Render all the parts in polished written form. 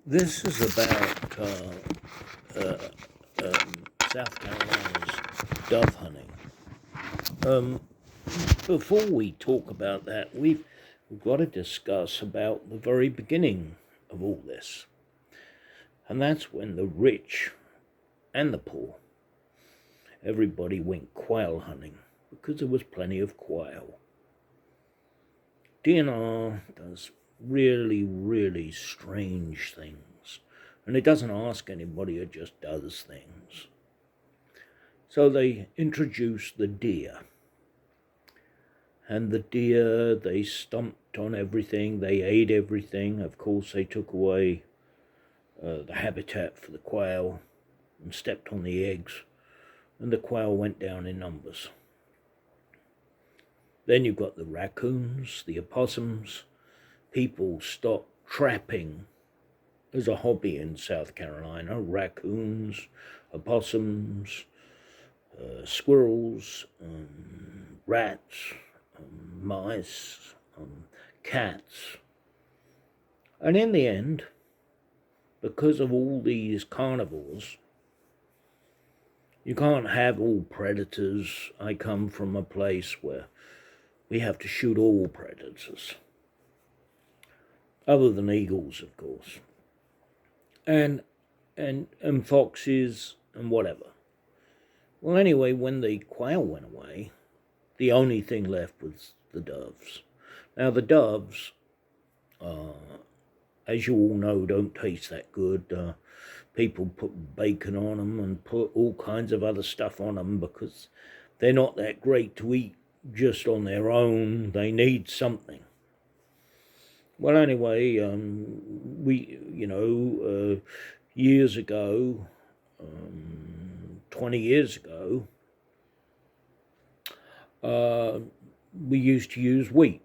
This is about uh, South Carolina's dove hunting. Um, Before we talk about that, we've got to discuss about the very beginning of all this, and that's when the rich and the poor, everybody went quail hunting because there was plenty of quail. DNR does really, really strange things, and it doesn't ask anybody; it just does things. So they introduced the deer. And the deer, they stomped on everything, they ate everything. Of course, they took away the habitat for the quail and stepped on the eggs, and the quail went down in numbers. Then you've got the raccoons, the opossums. People stopped trapping as a hobby in South Carolina. Raccoons, opossums, squirrels, rats, mice, cats. And in the end, because of all these carnivores, you can't have all predators. I come from a place where we have to shoot all predators, other than eagles, of course, and foxes and whatever. Well, anyway, when the quail went away, the only thing left was the doves. Now, the doves, as you all know, don't taste that good. People put bacon on them and put all kinds of other stuff on them because they're not that great to eat just on their own. They need something. Well, anyway, years ago, 20 years ago, we used to use wheat.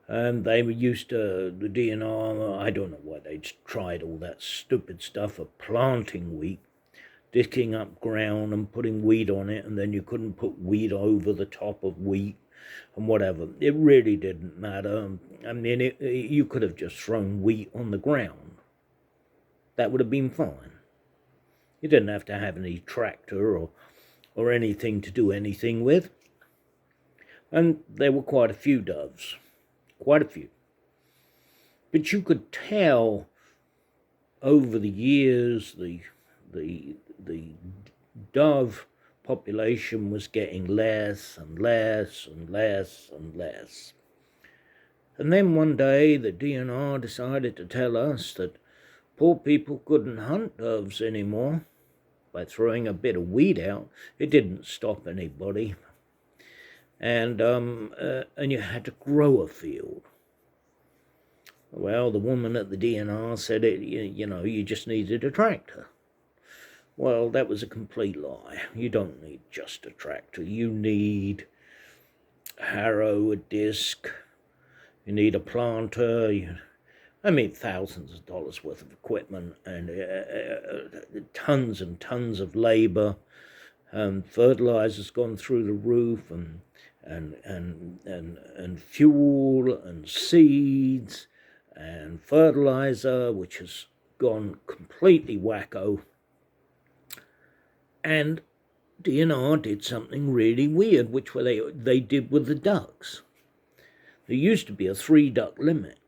And they were used to the DNR. I don't know why they tried all that stupid stuff of planting wheat, digging up ground and putting wheat on it, and then you couldn't put wheat over the top of wheat and whatever. It really didn't matter. I mean, you could have just thrown wheat on the ground. That would have been fine. You didn't have to have any tractor or anything to do anything with. And there were quite a few doves. Quite a few. But you could tell over the years the dove population was getting less and less and less and less. And then one day the DNR decided to tell us that poor people couldn't hunt doves anymore by throwing a bit of weed out. It didn't stop anybody. And you had to grow a field. Well, the woman at the DNR said you just needed a tractor. Well, that was a complete lie. You don't need just a tractor. You need a harrow, a disc. You need a planter. Thousands of dollars worth of equipment and tons and tons of labor. Fertilizer's gone through the roof, and fuel and seeds and fertilizer, which has gone completely wacko. And DNR did something really weird, which they did with the ducks. There used to be a 3-duck limit,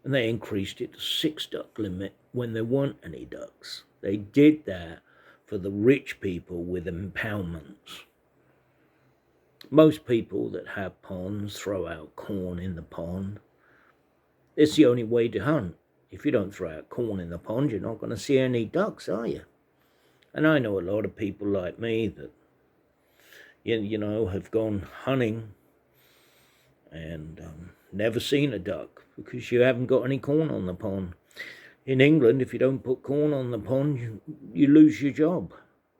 and they increased it to 6-duck limit when there weren't any ducks. They did that for the rich people with impoundments. Most people that have ponds throw out corn in the pond. It's the only way to hunt. If you don't throw out corn in the pond, you're not going to see any ducks, are you? And I know a lot of people like me that, have gone hunting and never seen a duck because you haven't got any corn on the pond. In England, if you don't put corn on the pond, you lose your job.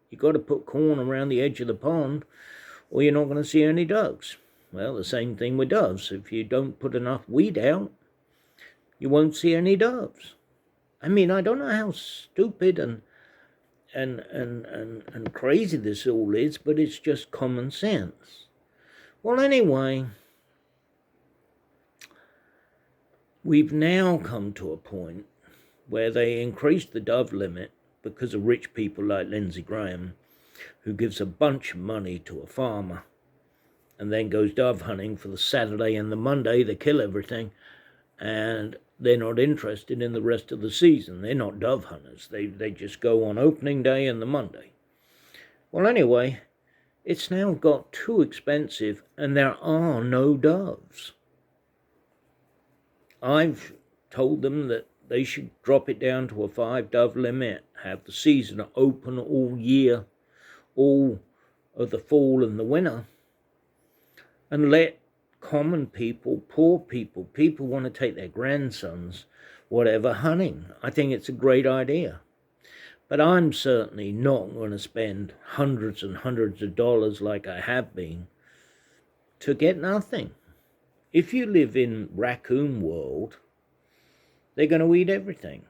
You've got to put corn around the edge of the pond or you're not going to see any ducks. Well, the same thing with doves. If you don't put enough weed out, you won't see any doves. I don't know how stupid and crazy this all is, but it's just common sense. Well, anyway, We've now come to a point where they increased the dove limit because of rich people like Lindsey Graham, who gives a bunch of money to a farmer and then goes dove hunting for the Saturday and the Monday. They kill everything, and they're not interested in the rest of the season. They're not dove hunters. They just go on opening day and the Monday. Well, anyway, it's now got too expensive and there are no doves. I've told them that they should drop it down to a 5 dove limit, have the season open all year, all of the fall and the winter, and let common people, poor people, people want to take their grandsons, whatever, hunting. I think it's a great idea. But I'm certainly not going to spend hundreds and hundreds of dollars like I have been to get nothing. If you live in raccoon world, they're going to eat everything.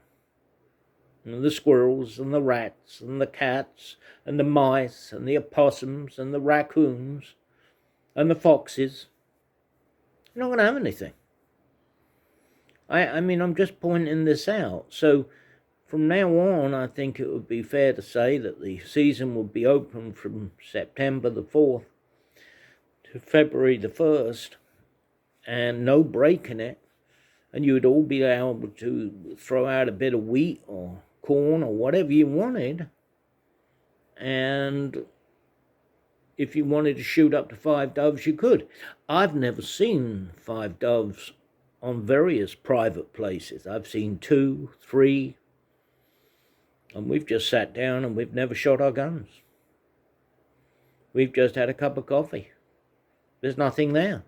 And the squirrels and the rats and the cats and the mice and the opossums and the raccoons and the foxes. You're not going to have anything. I mean, I'm just pointing this out. So from now on, I think it would be fair to say that the season would be open from September the 4th to February the 1st, and no break in it. And you would all be able to throw out a bit of wheat or corn or whatever you wanted. And if you wanted to shoot up to 5 doves, you could. I've never seen 5 doves on various private places. I've seen 2, 3, and we've just sat down and we've never shot our guns. We've just had a cup of coffee. There's nothing there.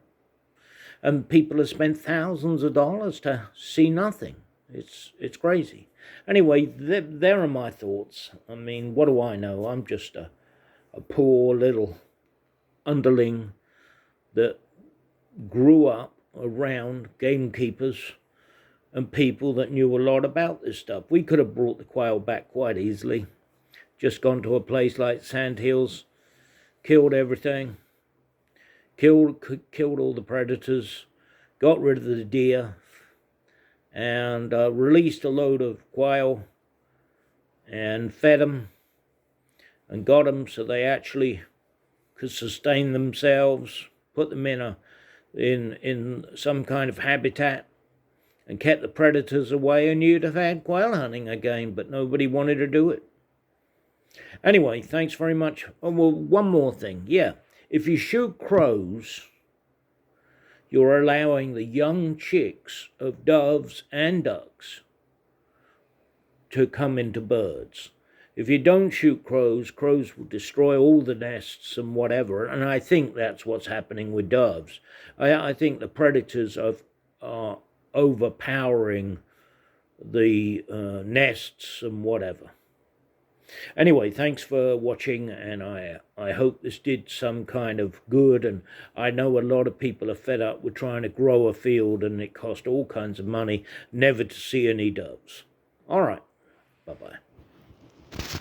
And people have spent thousands of dollars to see nothing. It's crazy. Anyway, there are my thoughts. I mean, what do I know? I'm just a poor little underling that grew up around gamekeepers and people that knew a lot about this stuff. We could have brought the quail back quite easily. Just gone to a place like Sandhills, killed everything, killed all the predators, got rid of the deer, and released a load of quail and fed them and got them so they actually could sustain themselves, put them in some kind of habitat and kept the predators away, and you'd have had quail hunting again, but nobody wanted to do it. Anyway, thanks very much. Oh, well, one more thing. Yeah, if you shoot crows, you're allowing the young chicks of doves and ducks to come into birds. If you don't shoot crows, crows will destroy all the nests and whatever, and I think that's what's happening with doves. I think the predators are overpowering the nests and whatever. Anyway, thanks for watching, and I hope this did some kind of good. And I know a lot of people are fed up with trying to grow a field, and it cost all kinds of money never to see any doves. All right, bye-bye.